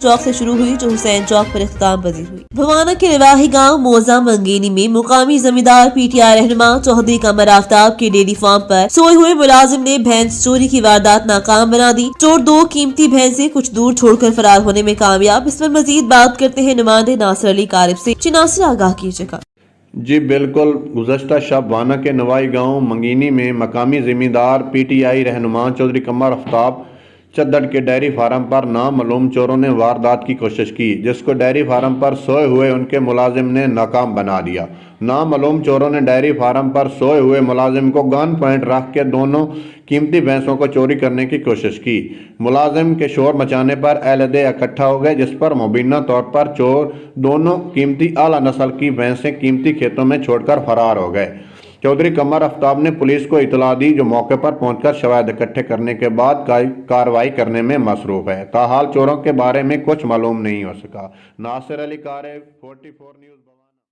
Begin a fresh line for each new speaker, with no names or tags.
चौक से शुरू हुई जो हुसैन चौक पर इख्तिताम पजीर हुई। भवाना के रिवाही गांव मोजा मंगेनी में मुकामी जमींदार पीटीआई रहनुमा चौधरी कमर आफ्ताब के डेयरी फार्म पर सोए हुए मुलाजिम ने भैंस चोरी की वारदात नाकाम बना दी। चोर 2 कीमती भैंसे कुछ दूर छोड़कर फरार होने में कामयाब। इस पर मजीद बात करते हैं नुमाइंदे नासिर अली कारब से। नासिर, आगाह कीजिएगा।
जी बिल्कुल, गुज़श्ता शब वाना के नवाई गांव मंगीनी में मकामी ज़मींदार पीटीआई रहनुमा चौधरी कमर आफ्ताब चद्दड़ के डेयरी फार्म पर नामालूम चोरों ने वारदात की कोशिश की, जिसको डेयरी फार्म पर सोए हुए उनके मुलाजिम ने नाकाम बना दिया। नामालूम चोरों ने डेयरी फार्म पर सोए हुए मुलाजिम को गन पॉइंट रख के दोनों कीमती भैंसों को चोरी करने की कोशिश की। मुलाजिम के शोर मचाने पर अहलदे इकट्ठा हो गए, जिस पर मुबीना तौर पर चोर दोनों कीमती आला नस्ल की भैंसें कीमती खेतों में छोड़कर फरार हो गए। चौधरी कमर आफ्ताब ने पुलिस को इतला दी, जो मौके पर पहुंचकर शवाहिद इकट्ठे करने के बाद कार्रवाई करने में मसरूफ है। ताहाल चोरों के बारे में कुछ मालूम नहीं हो सका। नासिर अली कारब, 44 न्यूज़।